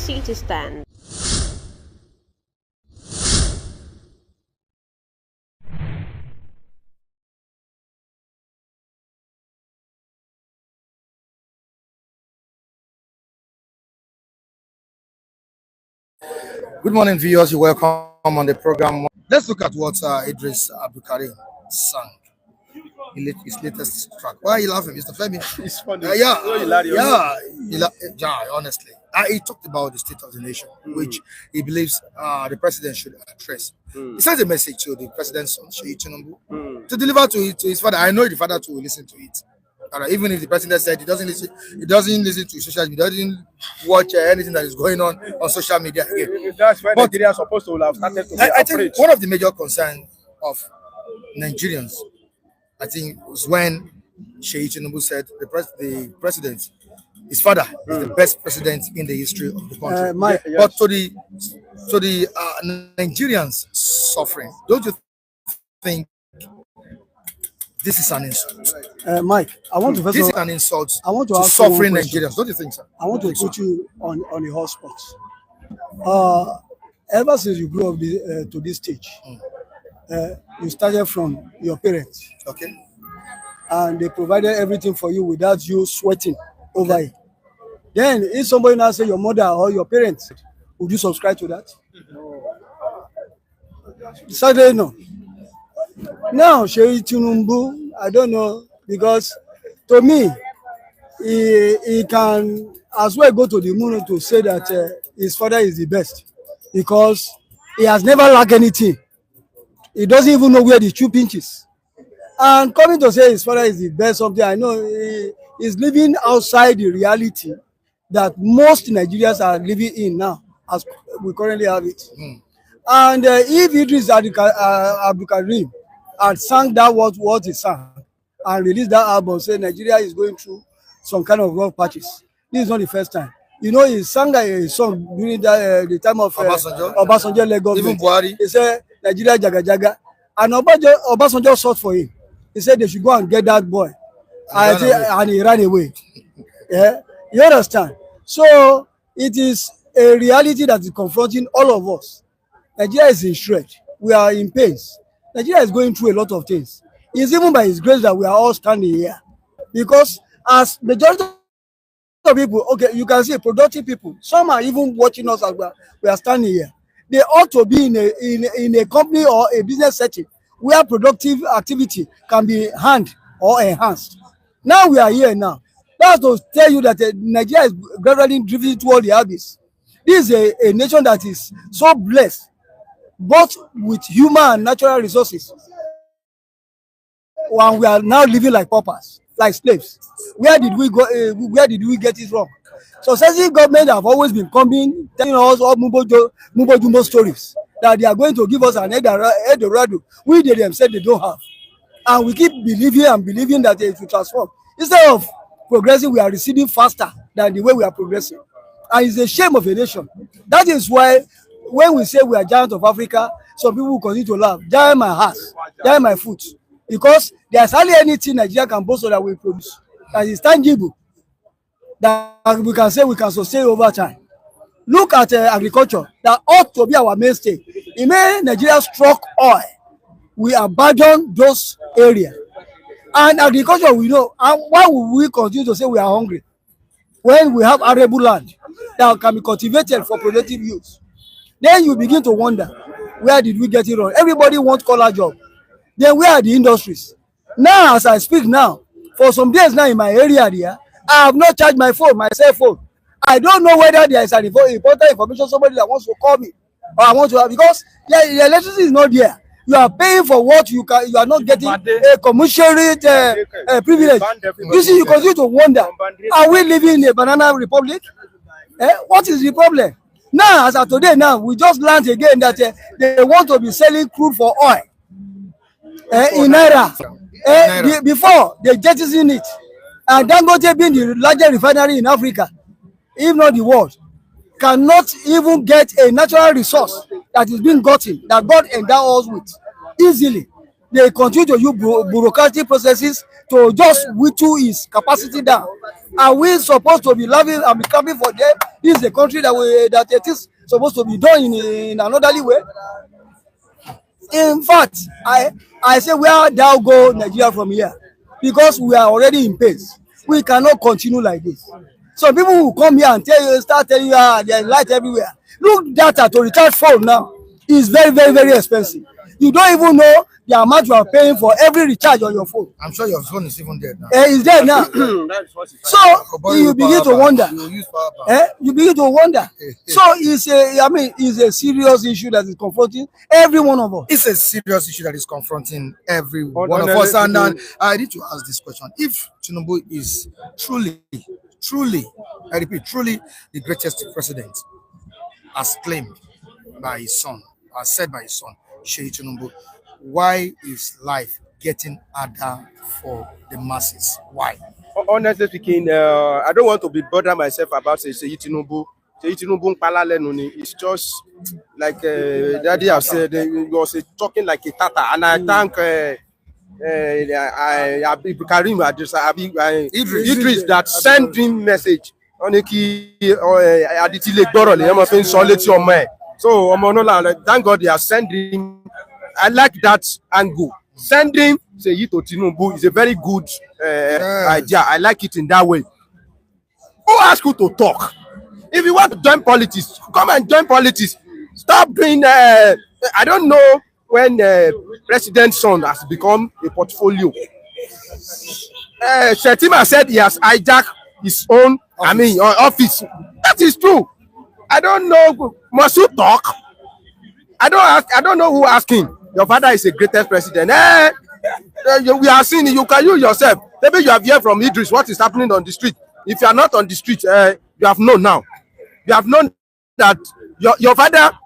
city stand. Good morning, viewers. You're welcome on the program. Let's look at what Eedris Abdulkareem sang in his latest track. Why are you laughing, Mr. Femi? It's funny. Yeah, So hilarious. yeah, honestly. He talked about the state of the nation, which he believes the president should address. He sent a message to the president's son, Seyi Tinubu, to deliver to his father. I know the father to listen to it. Even if the president said he doesn't listen to social media, doesn't watch anything that is going on social media again. That's why Nigeria is supposed to have started to be I think one of the major concerns of Nigerians, I think, was when Seyi Tinubu said the president, his father, is the best president in the history of the country. But to the Nigerians suffering, don't you think this is an insult? Mike, I want to this is an insult to suffering Nigerians. Don't you think, sir? I want to put you on the hot spot. Ever since you grew up to this stage, you started from your parents. Okay. And they provided everything for you without you sweating over it. Then, if somebody now say your mother or your parents, would you subscribe to that? Certainly no. Now, Seyi Tinubu, I don't know, because to me, he can as well go to the moon to say that his father is the best, because he has never lacked anything. He doesn't even know where the true pinch is. And coming to say his father is the best, something I know, he is living outside the reality that most Nigerians are living in now, as we currently have it. And if Eedris Abdulkareem had sang that what he sang and released that album, say Nigeria is going through some kind of rough patches. This is not the first time. You know, he sang a song during the time of Obasanjo led government. Even Buhari. He said Nigeria jaga jaga, and Obasanjo sought for him. He said they should go and get that boy, and he ran away. Yeah, you understand? So it is a reality that is confronting all of us. Nigeria is in shred. We are in pains. Nigeria is going through a lot of things. It's even by his grace that we are all standing here. Because as majority of people, okay, you can see productive people, some are even watching us as we are standing here. They ought to be in a company or a business setting where productive activity can be handled or enhanced. Now we are here now. That's to tell you that Nigeria is gradually drifting toward the abyss. This is a nation that is so blessed, both with human and natural resources. And we are now living like paupers, like slaves. Where did we go? Where did we get it wrong? Successive governments have always been coming, telling us all mumbo jumbo stories that they are going to give us an Eldorado, which they themselves they don't have. And we keep believing that it will transform. Instead of progressing, we are receding faster than the way we are progressing. And it's a shame of a nation. That is why when we say we are giant of Africa, some people will continue to laugh. Giant my ass, giant my foot. Because there's hardly anything Nigeria can boast of that we produce that is tangible, that we can say we can sustain over time. Look at agriculture, that ought to be our mainstay. In Nigeria struck oil, we abandon those areas. And agriculture, we know. And why would we continue to say we are hungry when we have arable land that can be cultivated for productive use? Then you begin to wonder, where did we get it wrong? Everybody wants collar job. Then where are the industries? Now, as I speak now, for some days now in my area there, I have not charged my phone, my cell phone. I don't know whether there is an important information, somebody that wants to call me, or I want to have, because the electricity is not there. You are paying for what you are not getting a commercial privilege. You see, you continue to wonder, are we living in a banana republic? What is the problem? Now, as of today, now we just learned again that they want to be selling crude for oil in Naira. Before they jettison it, and Dangote being the largest refinery in Africa, if not the world, cannot even get a natural resource that is being gotten, that God endows us with easily. they continue to use bureaucratic processes to just whittle his capacity down. Are we supposed to be loving and be clapping for them? This is a country that it is supposed to be done in an orderly way. In fact, I say where thou go Nigeria from here, because we are already in pace. We cannot continue like this. So people who come here and start telling you there's light everywhere. Look, data to recharge phone now is very, very, very expensive. You don't even know the amount you are paying for every recharge on your phone. I'm sure your phone is even dead now. It's there now. So you begin to wonder. You begin to wonder. So it's a serious issue that is confronting every one of us. It's a serious issue that is confronting every one of us. And I need to ask this question: if Tinubu is truly, I repeat, truly the greatest president, as claimed by his son, as said by his son, Seyi Tinubu, why is life getting harder for the masses? Why? Honestly speaking, I don't want to be bothered myself about Seyi Tinubu. Seyi Tinubu it's just like Daddy has said, he was talking like a tata, and I thank Abdulkareem Eedris that sent him message. So thank God they are sending. I like that angle. Sending Seyi to Tinubu is a very good idea. I like it in that way. Who asked you to talk? If you want to join politics, come and join politics. Stop doing. I don't know when president's son has become a portfolio. Shetima said he has hijacked his own office. That is true. I don't know. Must you talk? I don't know who asking. Your father is the greatest president. We are seeing it. You can use yourself. Maybe you have heard from Eedris what is happening on the street. If you are not on the street, you have known now. You have known that your father.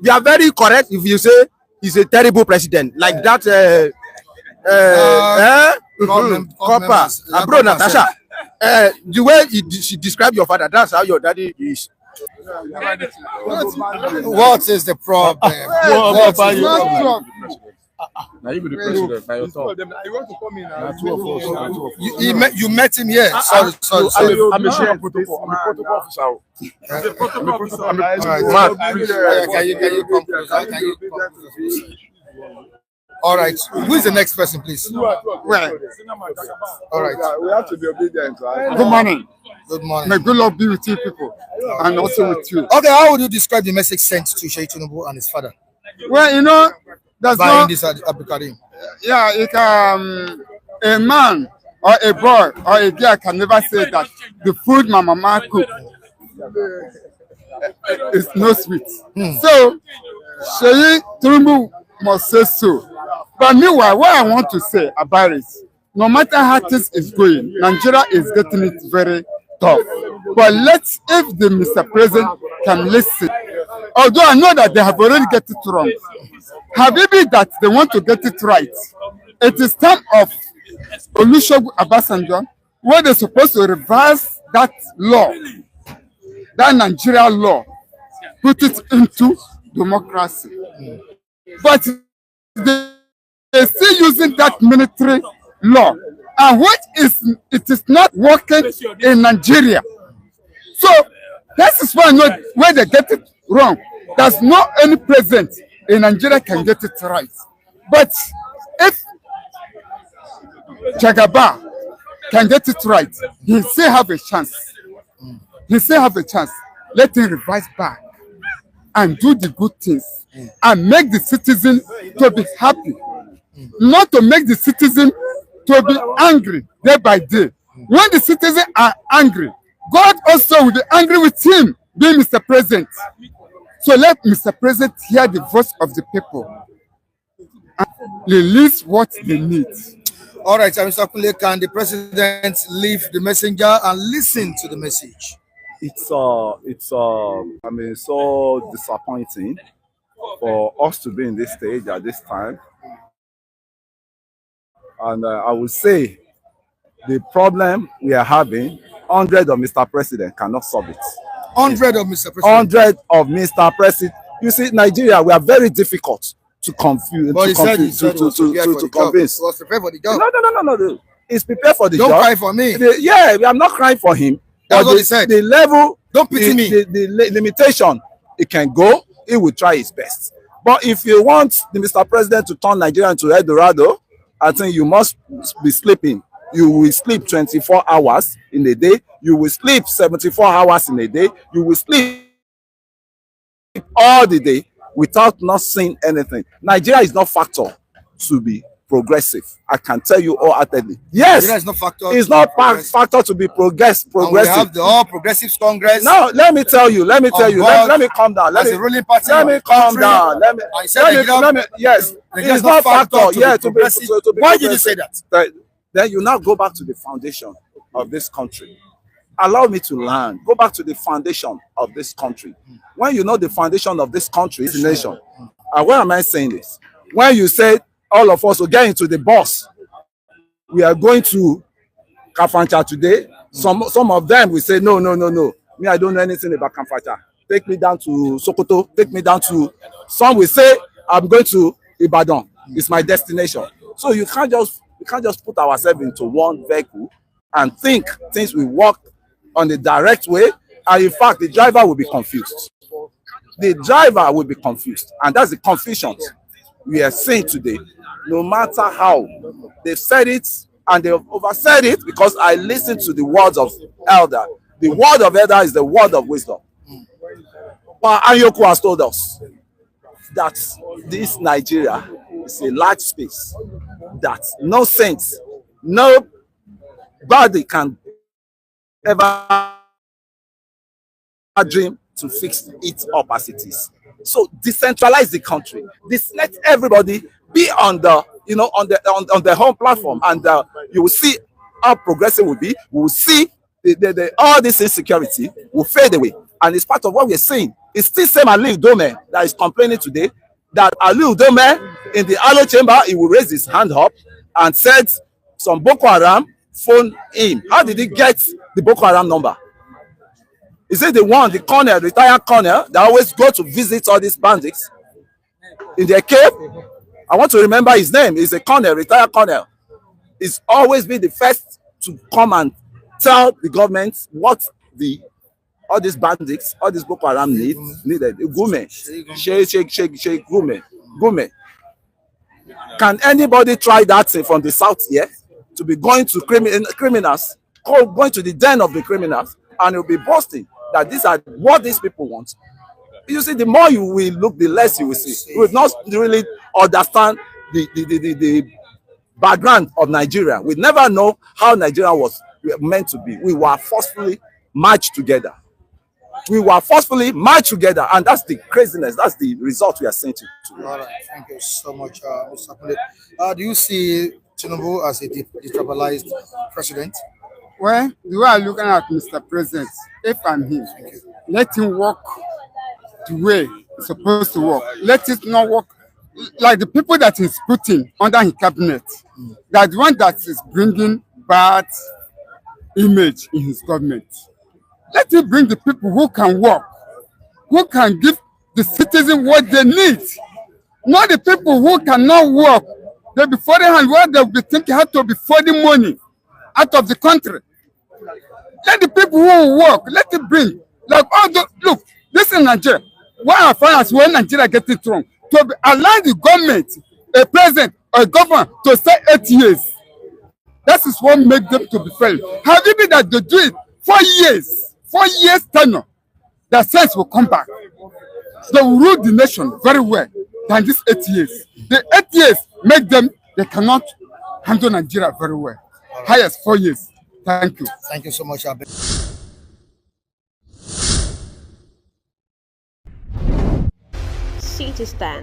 You are very correct if you say he's a terrible president like that. Copper, bro, Natasha. The way she described your father, that's how your daddy is. What is the problem? What is the problem? Now you be the president by yourself. You met him here. Sorry. I'm a protocol officer. All right. Who is the next person, please? Well, all right. We have to be obedient, right? Good morning. Good morning. May good luck be with you people and also with you. Okay, how would you describe the message sent to Seyi Tinubu and his father? Well, you know, that's by Eedris Abdulkareem. Yeah, a man or a boy or a girl can never say that the food my mama cooked is no sweet. So, Seyi Tinubu must say so. But meanwhile, what I want to say about it, no matter how this is going, Nigeria is getting it very tough. But if the Mr. President can listen, although I know that they have already get it wrong, however that they want to get it right, it is time of Olusegun Obasanjo where they're supposed to reverse that law, that Nigeria law, put it into democracy. But they're still using that military law, and it is not working in Nigeria. So that is why I know where they get it wrong. There's no any president in Nigeria can get it right. But if Jagaba can get it right, he still have a chance. He still have a chance. Let him revise back and do the good things and make the citizen to be happy, not to make the citizen to be angry day by day. When the citizens are angry, God also will be angry with him, being Mr. President. So let Mr. President hear the voice of the people and release what they need. All right, Mr. Kule, can the president leave the messenger and listen to the message? It's so disappointing for us to be in this stage at this time. And I would say the problem we are having, 100 of Mr. President cannot solve it. 100 of Mr. President? 100 of Mr. President. You see, Nigeria, we are very difficult. to confuse, But to he said confuse, he was prepared for to the job. convince. He was prepared for the job. No. He's prepared for the Don't job. cry for me. Yeah, I'm not crying for him. That's But what he said. the level, Don't pity me. the limitation, it can go. He will try his best. But if you want the Mr. President to turn Nigeria into El Dorado, I think you must be sleeping. You will sleep 24 hours in a day. You will sleep 74 hours in a day. You will sleep all the day without not seeing anything. Nigeria is not factor to be progressive. I can tell you wholeheartedly. Yes, Nigeria is not factor. it's not factor to be progressive. And we have the All Progressives Congress. Now, let me tell you. Let me calm down. As a ruling party. Let me calm down. Yes, it's not factor. Yeah, to be progressive. Why did you say that? Then you now go back to the foundation of this country. Allow me to learn. Go back to the foundation of this country. When you know the foundation of this country is the nation. And why am I saying this? When you say all of us will get into the bus, we are going to Kafancha today. Some of them will say, no. Me, I don't know anything about Kafancha. Take me down to Sokoto. Take me down to. Some will say, I'm going to Ibadan. It's my destination. So you can't just put ourselves into one vehicle and think things will work on the direct way. And in fact, the driver will be confused. The driver will be confused. And that's the confusion we are seeing today. No matter how they've said it and they've oversaid it, because I listen to the words of elder. The word of elder is the word of wisdom. But Anyoku has told us that this Nigeria is a large space that no saint, nobody can ever dream to fix it up as it is. So decentralize the country. Let everybody be on the on the home platform, and you will see how progressive will be. We will see all this insecurity will fade away, and it's part of what we're saying. It's still same Aliu Dome that is complaining today that Aliu Dome in the Alo chamber, he will raise his hand up and said some Boko Haram phoned him. How did he get the Boko Haram number? Is it the colonel, retired colonel, that always go to visit all these bandits in their cave? I want to remember his name. He's a colonel, retired colonel. He's always been the first to come and tell the government what all these bandits, all these Boko Haram needed. Gume. Can anybody try that thing from the south here? To be going to criminals, going to the den of the criminals, and you'll be boasting that these are what these people want. You see, the more you will look, the less you will see. You will not really understand the background of Nigeria. We never know how Nigeria was meant to be. We were forcefully matched together. And that's the craziness. That's the result we are seeing today. All right, thank you so much, Mr. Kunle. Do you see Tinubu as a detribalized president? Well, the way I'm looking at Mr. President, if I'm him, let him work the way it's supposed to work. Let it not work like the people that he's putting under his cabinet. That the one that is bringing bad image in his government. Let him bring the people who can work, who can give the citizens what they need. Not the people who cannot work. They'll be folding hand where they'll be thinking how to be folding money out of the country. Let the people who work, let it bring. Like all the look, this is Nigeria. Why I find as when Nigeria get it wrong? To be, allow the government, a president or a governor to stay 8 years. That is what makes them to be failed. Have you been that they do it 4 years? 4 years tenure, the sense will come back. They will rule the nation very well than these 8 years. The 8 years make them, they cannot handle Nigeria very well. Highest 4 years. Thank you. Thank you so much, Abe. Citizen.